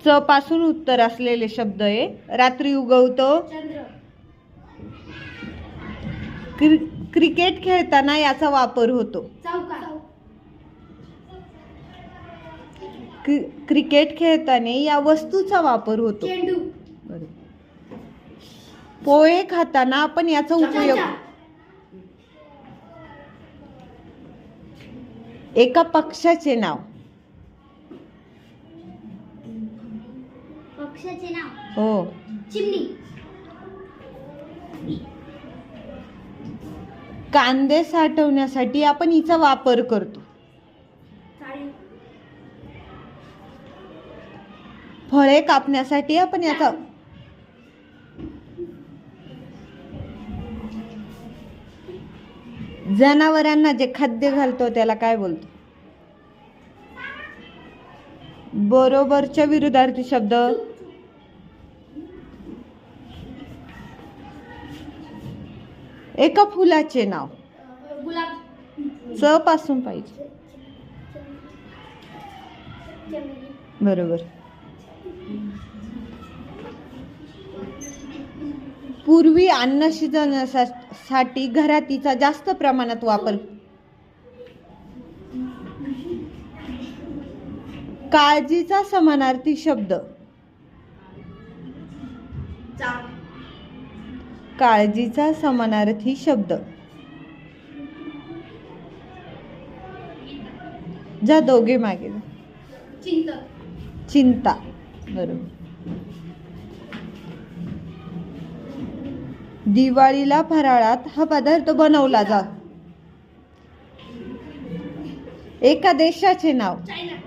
च पासून उत्तर असलेले शब्द आहे. रात्री उगवतो. चंद्र. क्रिकेट खेळताना याचा वापर होतो. चौका. क्रिकेट खेळताना या वस्तूचा वापर होतो. चेंडू. पोहे खाताना आपण याचा उपयोग. एका पक्षाचे नाव. पक्षाचे नाव. हो. चिमणी. कांदे साठवण्यासाठी आपण हिचा वापर करतो. चाळी. फळे कापण्यासाठी आपण याचा. जनावरांना जे खाद्य घालतो त्याला काय बोलतो? बरोबरच्या विरुद्धार्थी शब्द. एका फुलाचे नाव. गुलाब. च पासून पाहिजे. बरोबर. पूर्वी अन्न शिजवण्यासाठी घरात तिचा जास्त प्रमाणात वापर. काळजीचा समानार्थी शब्द. काळजीचा समानार्थी शब्द. ज्या दोघे मागे. चिंता. चिंता. बरोबर. दिवाळीला फराळात हा पदार्थ बनवला जातो. एका देशाचे नाव. चायना.